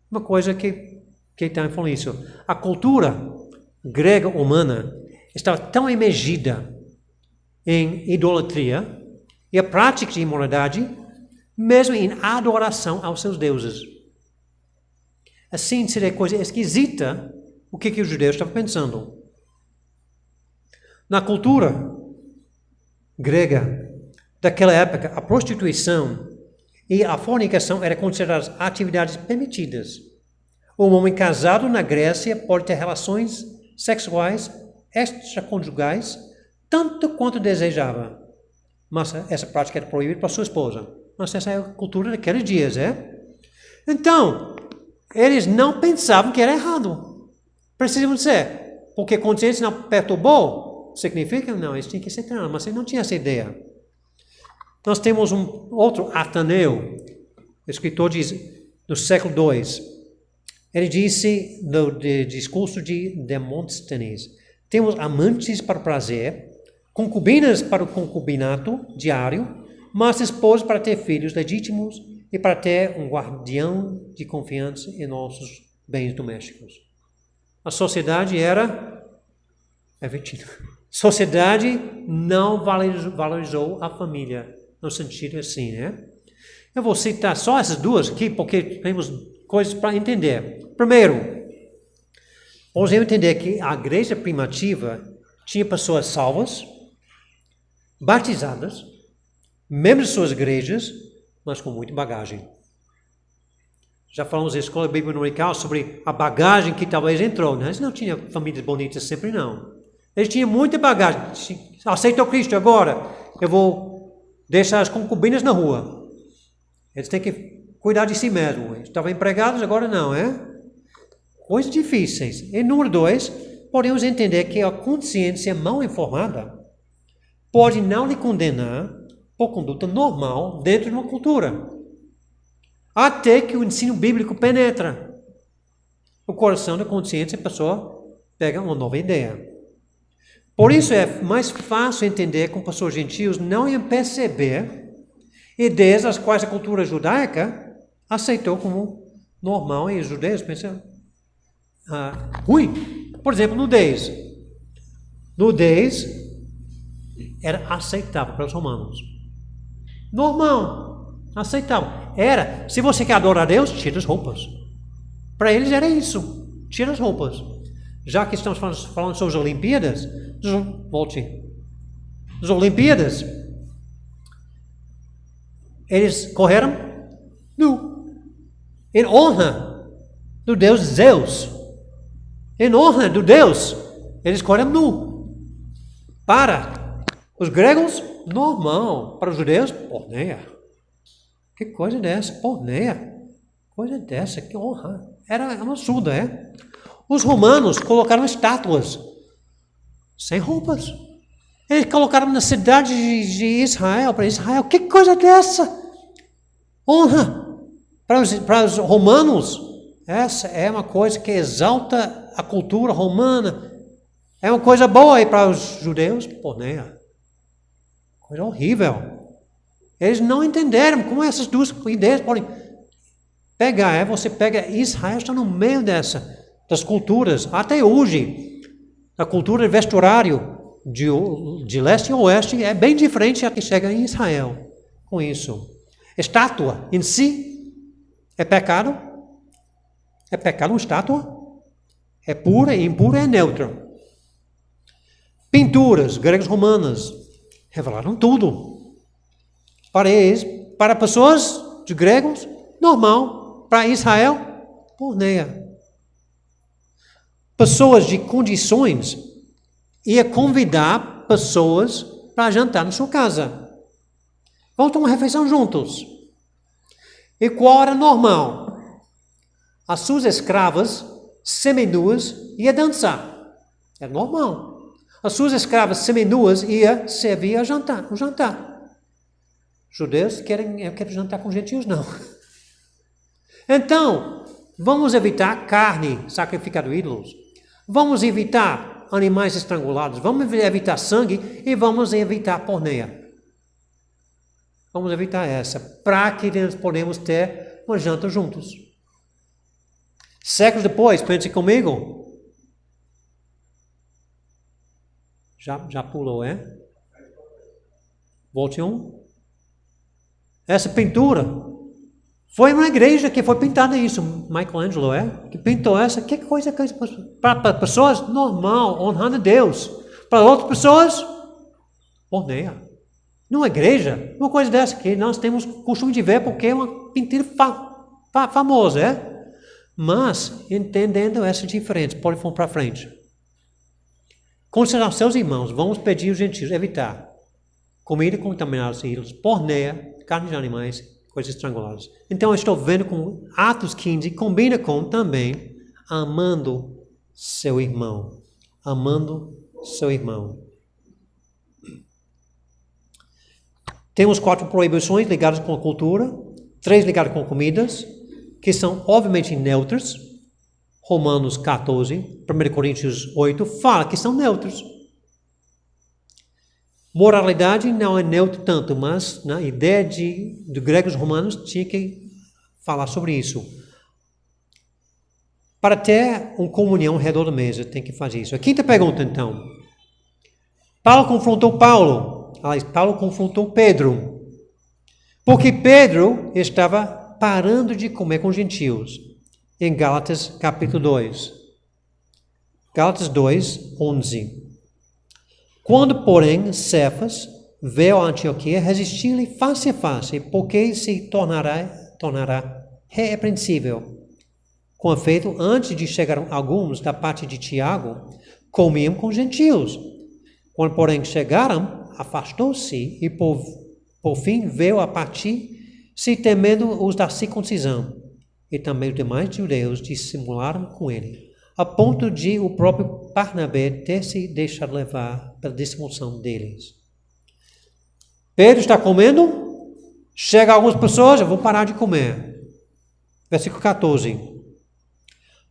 uma coisa que está falando isso. A cultura grega-romana estava tão imergida em idolatria e a prática de imoralidade, mesmo em adoração aos seus deuses. Assim seria coisa esquisita o que os judeus estavam pensando. Na cultura grega daquela época, a prostituição e a fornicação eram consideradas atividades permitidas. Um homem casado na Grécia pode ter relações sexuais extraconjugais tanto quanto desejava. Mas essa prática era proibida para sua esposa. Mas essa é a cultura daqueles dias, Então, eles não pensavam que era errado. Precisam dizer, porque a consciência não perturbou, significa não, eles tinham que ser treinados, mas eles não tinham essa ideia. Nós temos um outro Ateneu, escritor do século II. Ele disse no discurso de Demóstenes: temos amantes para o prazer, concubinas para o concubinato diário, mas esposas para ter filhos legítimos e para ter um guardião de confiança em nossos bens domésticos. A sociedade era sociedade não valorizou a família, no sentido assim, né? Eu vou citar só essas duas aqui, porque temos coisas para entender. Primeiro, podemos entender que a igreja primitiva tinha pessoas salvas, batizadas, membros de suas igrejas, mas com muita bagagem. Já falamos na escola bíblica dominical sobre a bagagem que talvez entrou, né? Eles não tinham famílias bonitas sempre, não. Eles tinham muita bagagem. Aceitou Cristo agora, eu vou deixar as concubinas na rua. Eles têm que cuidar de si mesmos. Eles estavam empregados, agora não, é? Coisas difíceis. E número 2, podemos entender que a consciência mal informada pode não lhe condenar por conduta normal dentro de uma cultura. Até que o ensino bíblico penetra o coração da consciência e a pessoa pega uma nova ideia. Por isso é mais fácil entender como pessoas gentios não iam perceber ideias as quais a cultura judaica aceitou como normal e os judeus pensam ruim. Por exemplo, nudez. Nudez era aceitável para os romanos. Normal, aceitável. Era, se você quer adorar a Deus, tira as roupas. Para eles era isso, tira as roupas. Já que estamos falando sobre as Olimpíadas, volte. As Olimpíadas, eles correram nu, em honra do Deus Zeus. Em honra do Deus, eles correram nu. Para os gregos, normal. Para os judeus, porneia. Que coisa dessa? Porneia. Coisa dessa, que honra. Era uma absurda, é? Os romanos colocaram estátuas sem roupas. Eles colocaram na cidade de Israel, para Israel. Que coisa dessa? Honra. Para os romanos, essa é uma coisa que exalta a cultura romana. É uma coisa boa. E para os judeus, porneia. Coisa horrível. Eles não entenderam como essas duas ideias podem pegar. Você pega Israel, está no meio das culturas. Até hoje, a cultura de vestuário de leste a oeste é bem diferente da que chega em Israel. Com isso. Estátua em si é pecado. É pecado uma estátua. É pura e impura, é neutra. Pinturas gregas romanas revelaram tudo. Para eles, para pessoas de gregos, normal. Para Israel, porneia. Pessoas de condições ia convidar pessoas para jantar na sua casa. Vamos ter uma refeição juntos. E qual era normal? As suas escravas seminuas iam dançar. É normal. As suas escravas seminuas iam servir o jantar. Judeus querem jantar com gentios, não. Então, vamos evitar carne sacrificada a ídolos. Vamos evitar animais estrangulados. Vamos evitar sangue e vamos evitar porneia. Vamos evitar essa, para que nós podemos ter uma janta juntos. Séculos depois, pense comigo. Já pulou, é? Volte um. Essa pintura foi uma igreja que foi pintada isso. Michelangelo, que pintou essa. Que coisa para pessoas normal, honrando a Deus. Para outras pessoas, porneia. Numa igreja, uma coisa dessa que nós temos costume de ver porque é uma pintura famosa, é? Mas, entendendo essa diferença, pode ir para frente. Considerar seus irmãos, vamos pedir aos gentios evitar comida contaminada de ídolos, porneia, carne de animais, coisas estranguladas. Então, eu estou vendo com Atos 15, combina com também amando seu irmão. Amando seu irmão. Temos 4 proibições ligadas com a cultura, 3 ligadas com comidas, que são obviamente neutras. Romanos 14, 1 Coríntios 8, fala que são neutros. Moralidade não é neutro tanto, mas na ideia de gregos romanos tinha que falar sobre isso. Para ter uma comunhão ao redor da mesa, tem que fazer isso. A quinta pergunta, então. Paulo confrontou Pedro. Porque Pedro estava parando de comer com gentios. Em Gálatas capítulo 2. Gálatas 2, 11. Quando, porém, Cefas veio a Antioquia, resistiu-lhe face a face, porque se tornará repreensível. Com efeito, antes de chegar alguns da parte de Tiago, comiam com gentios. Quando, porém, chegaram, afastou-se e, por fim, veio a partir, se temendo os da circuncisão. E também os demais judeus dissimularam com ele, a ponto de o próprio Barnabé ter se deixado levar pela dissimulação deles. Pedro está comendo, chega algumas pessoas, eu vou parar de comer. Versículo 14.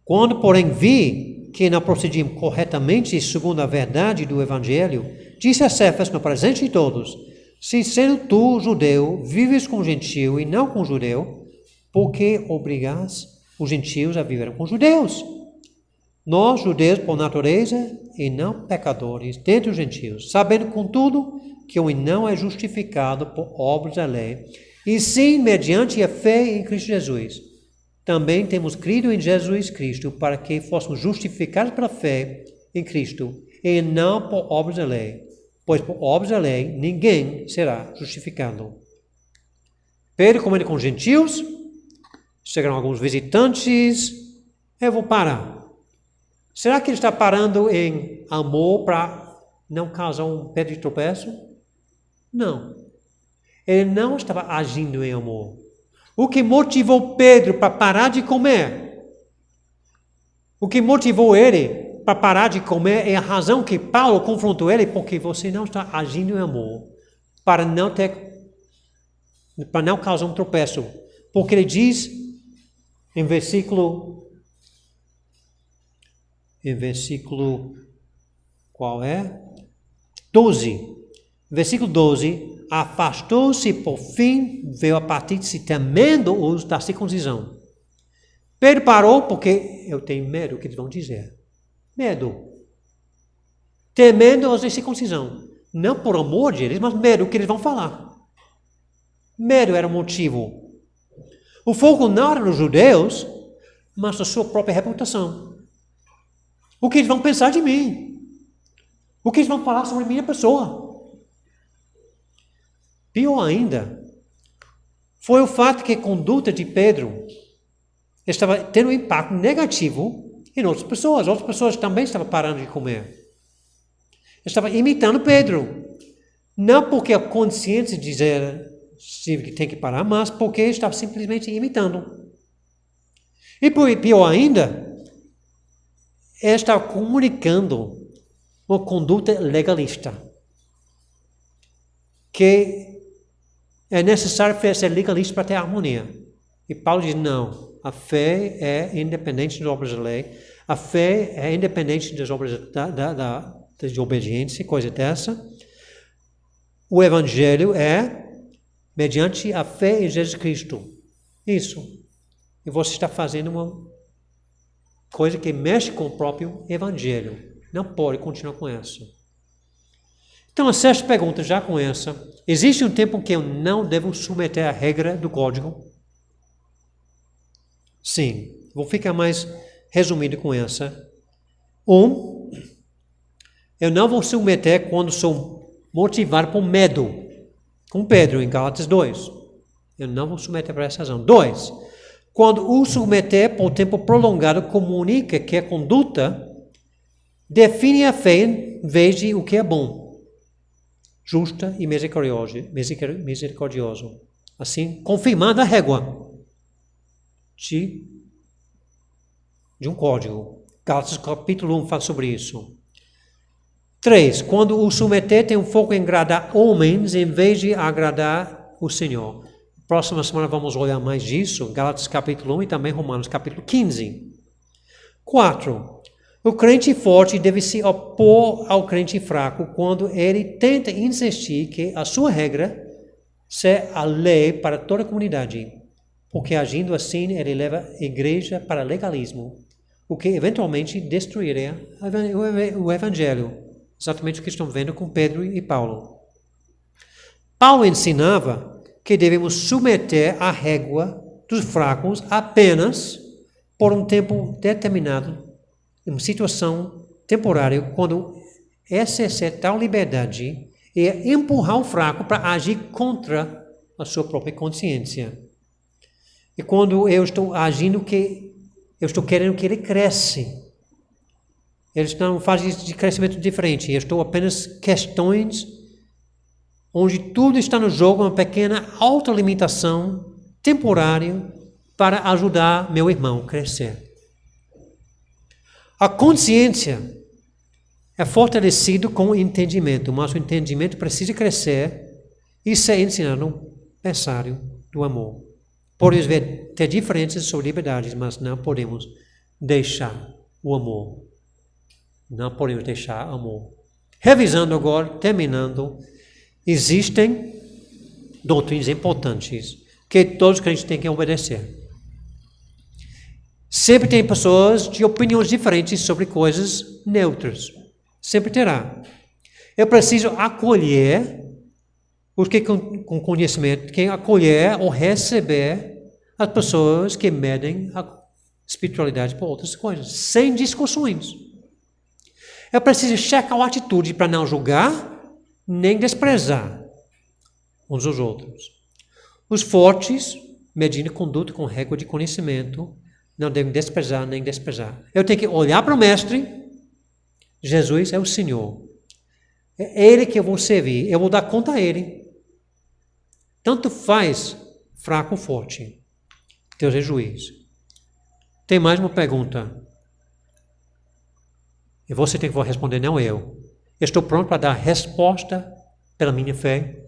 Quando, porém, vi que não procediam corretamente segundo a verdade do Evangelho, disse a Cefas, no presente de todos, se sendo tu judeu, vives com gentio e não com judeu, por que obrigas os gentios a viver com judeus? Nós, judeus por natureza e não pecadores, dentre os gentios, sabendo, contudo, que o homem não é justificado por obras da lei, e sim mediante a fé em Cristo Jesus. Também temos crido em Jesus Cristo para que fôssemos justificados pela fé em Cristo e não por obras da lei, pois por obras da lei ninguém será justificado. Pedro comendo com gentios, chegaram alguns visitantes, eu vou parar. Será que ele está parando em amor para não causar um pé de tropeço? Não. Ele não estava agindo em amor. O que motivou Pedro para parar de comer? O que motivou ele para parar de comer é a razão que Paulo confrontou ele, porque você não está agindo em amor para não causar um tropeço. Porque ele diz em versículo qual é? 12. Versículo 12. Afastou-se, por fim, veio a partir de si, temendo os da circuncisão. Pedro parou porque eu tenho medo do que eles vão dizer. Medo. Temendo os da circuncisão. Não por amor de eles, mas medo do que eles vão falar. Medo era o motivo. O foco não era nos judeus, mas na sua própria reputação. O que eles vão pensar de mim? O que eles vão falar sobre a minha pessoa? Pior ainda, foi o fato que a conduta de Pedro estava tendo um impacto negativo em outras pessoas. Outras pessoas também estavam parando de comer. Estavam imitando Pedro. Não porque a consciência dizia que tem que parar, mas porque estava simplesmente imitando. E pior ainda, ele estava comunicando uma conduta legalista. Que é necessário ser legalista para ter harmonia. E Paulo diz, não, a fé é independente das obras da lei, a fé é independente das obras de obediência, coisa dessa. O Evangelho é mediante a fé em Jesus Cristo. Isso. E você está fazendo uma coisa que mexe com o próprio Evangelho. Não pode continuar com essa. Então, a sexta pergunta, já com essa, existe um tempo em que eu não devo submeter a regra do código? Sim, vou ficar mais resumido com essa. Eu não vou submeter quando sou motivado por medo, com Pedro em Gálatas 2. Eu não vou submeter por essa razão. 2, quando o submeter por tempo prolongado comunica que a conduta define a fé em vez de o que é bom. Justa e misericordioso. Assim, confirmando a régua de um código. Gálatas capítulo 1 fala sobre isso. 3. Quando o submeter tem um foco em agradar homens em vez de agradar o Senhor. Próxima semana vamos olhar mais disso. Gálatas capítulo 1 e também Romanos capítulo 15. 4. O crente forte deve se opor ao crente fraco quando ele tenta insistir que a sua regra seja a lei para toda a comunidade, porque agindo assim ele leva a igreja para legalismo, o que eventualmente destruiria o evangelho, exatamente o que estão vendo com Pedro e Paulo. Paulo ensinava que devemos submeter a régua dos fracos apenas por um tempo determinado, em uma situação temporária, quando exercer tal liberdade é empurrar o fraco para agir contra a sua própria consciência. E quando eu estou agindo que eu estou querendo que ele cresça. Eles não fazem isso de crescimento diferente. Eu estou apenas questões onde tudo está no jogo, uma pequena autolimitação temporária para ajudar meu irmão a crescer. A consciência é fortalecida com o entendimento, mas o entendimento precisa crescer e ser ensinado no berçário do amor. Podemos ter diferenças sobre liberdades, mas não podemos deixar o amor. Não podemos deixar o amor. Revisando agora, terminando, existem doutrinas importantes que todos os crentes têm que obedecer. Sempre tem pessoas de opiniões diferentes sobre coisas neutras. Sempre terá. Eu preciso acolher os que com conhecimento, quem acolher ou receber as pessoas que medem a espiritualidade por outras coisas, sem discussões. Eu preciso checar a atitude para não julgar, nem desprezar uns aos outros. Os fortes, medindo conduta com régua de conhecimento, não devem desprezar nem desprezar. Eu tenho que olhar para o Mestre. Jesus é o Senhor. É Ele que eu vou servir. Eu vou dar conta a Ele. Tanto faz fraco ou forte. Deus é juiz. Tem mais uma pergunta. E você tem que responder, não eu. Estou pronto para dar resposta pela minha fé.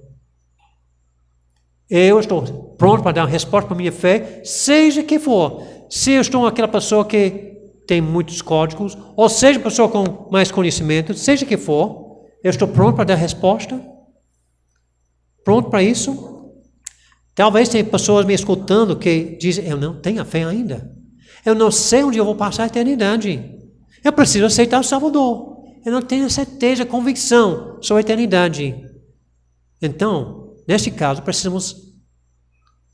Eu estou pronto para dar uma resposta para a minha fé, seja que for. Se eu estou aquela pessoa que tem muitos códigos, ou seja, pessoa com mais conhecimento, seja que for, eu estou pronto para dar resposta? Pronto para isso? Talvez tenha pessoas me escutando que dizem, eu não tenho a fé ainda. Eu não sei onde eu vou passar a eternidade. Eu preciso aceitar o Salvador. Eu não tenho certeza, convicção sobre a eternidade. Então, neste caso, precisamos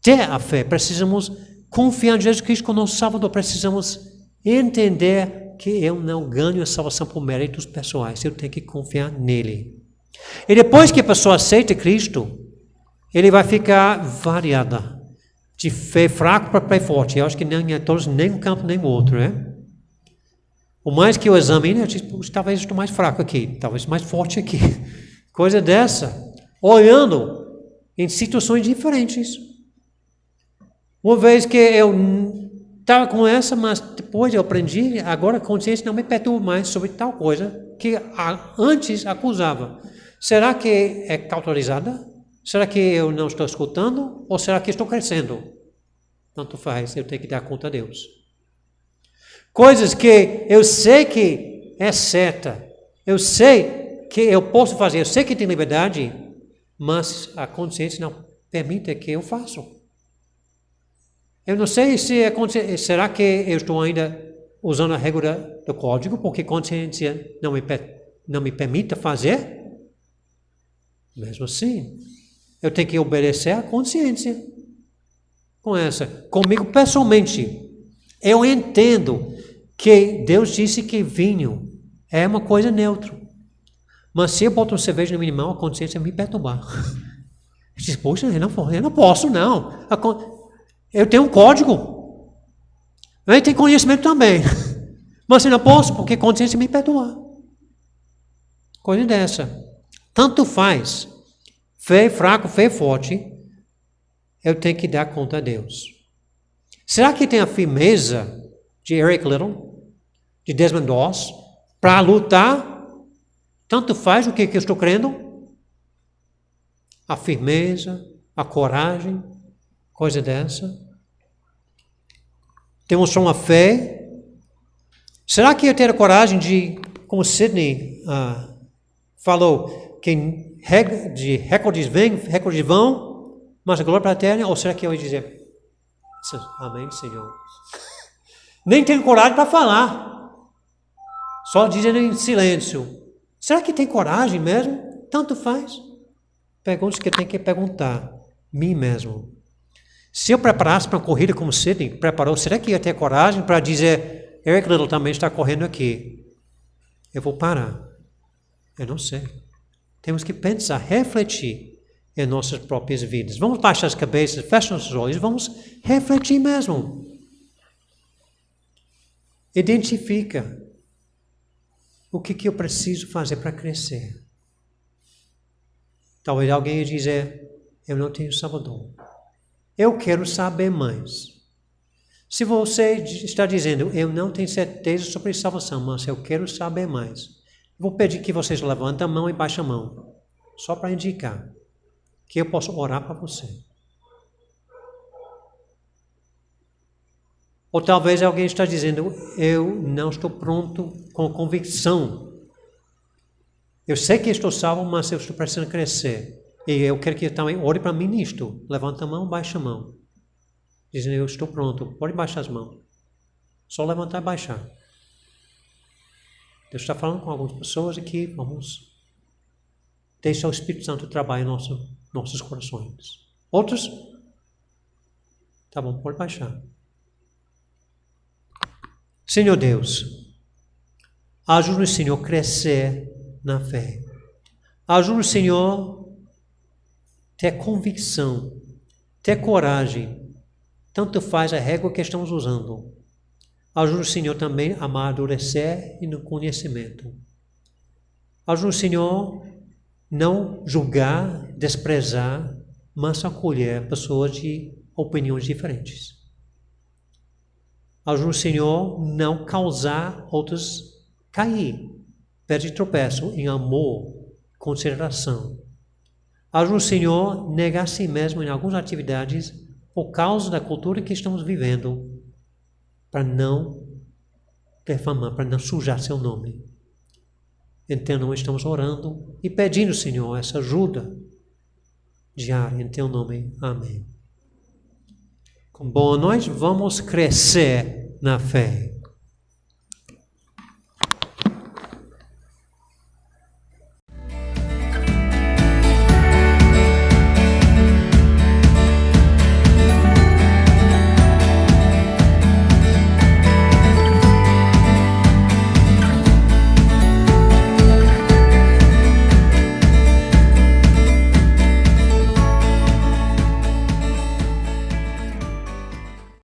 ter a fé, precisamos confiar em Jesus Cristo como nosso Salvador, precisamos entender que eu não ganho a salvação por méritos pessoais, eu tenho que confiar nele. E depois que a pessoa aceita Cristo, ele vai ficar variada, de fé fraca para fé forte. Eu acho que nem é todos, nem um campo nem o outro, né? O mais que eu examine, eu digo, talvez eu estou mais fraco aqui, talvez mais forte aqui. Coisa dessa, olhando em situações diferentes. Uma vez que eu estava com essa, mas depois eu aprendi, agora a consciência não me perturba mais sobre tal coisa que antes acusava. Será que é cauterizada? Será que eu não estou escutando? Ou será que estou crescendo? Tanto faz, eu tenho que dar conta a Deus. Coisas que eu sei que é certa, eu sei que eu posso fazer, eu sei que tem liberdade, mas a consciência não permite que eu faça. Eu não sei se será que eu estou ainda usando a regra do código, porque a consciência não me permite fazer? Mesmo assim, eu tenho que obedecer à consciência. Com essa, comigo pessoalmente, eu entendo que Deus disse que vinho é uma coisa neutra. Mas se eu boto uma cerveja no minimal, a consciência me perturbar. Eu disse, poxa, eu não posso, não. Eu tenho um código. Eu tenho conhecimento também. Mas eu não posso, porque a consciência me perturba. Coisa dessa. Tanto faz. Fé fraco, fé forte. Eu tenho que dar conta a Deus. Será que tem a firmeza de Eric Liddell, de Desmond Doss, para lutar? Tanto faz o que eu estou crendo? A firmeza, a coragem, coisa dessa. Demonstrar uma fé Será que eu tenho coragem de, como Sidney falou, que recordes vêm, recordes vão, mas a glória para a eterna? Ou será que eu ia dizer, amém, Senhor? Nem tenho coragem para falar, só dizendo em silêncio. Será que tem coragem mesmo? Tanto faz. Perguntas que eu tenho que perguntar, mim mesmo. Se eu preparasse para uma corrida como Sidney preparou, será que eu ia ter coragem para dizer, Eric Little também está correndo aqui? Eu vou parar. Eu não sei. Temos que pensar, refletir em nossas próprias vidas. Vamos baixar as cabeças, fechar nossos olhos, vamos refletir mesmo. Identifica o que eu preciso fazer para crescer. Talvez alguém ia dizer, eu não tenho Salvador. Eu quero saber mais. Se você está dizendo, eu não tenho certeza sobre salvação, mas eu quero saber mais, vou pedir que vocês levantem a mão e baixem a mão, só para indicar que eu posso orar para você. Ou talvez alguém está dizendo, eu não estou pronto com convicção. Eu sei que estou salvo, mas eu estou precisando crescer. E eu quero que também ore para mim nisto. Levanta a mão, baixa a mão. Dizendo, eu estou pronto. Pode baixar as mãos. Só levantar e baixar. Deus está falando com algumas pessoas aqui. Vamos deixar o Espírito Santo trabalhar em nossos corações. Outros? Tá bom, pode baixar. Senhor Deus, ajuda-nos, Senhor, a crescer na fé. Ajuda-nos, Senhor, ter convicção, ter coragem. Tanto faz a régua que estamos usando. Ajuda-nos, Senhor, também a amadurecer e no conhecimento. Ajuda-nos, Senhor, não julgar, desprezar, mas acolher pessoas de opiniões diferentes. Ajuda-nos, Senhor, não causar outros cair, perder tropeço em amor, consideração. Ajuda-nos, Senhor, negar a si mesmo em algumas atividades por causa da cultura que estamos vivendo, para não defamar, para não sujar seu nome. Então, nós estamos orando e pedindo, Senhor, essa ajuda diária em teu nome. Amém. Bom, nós vamos crescer na fé.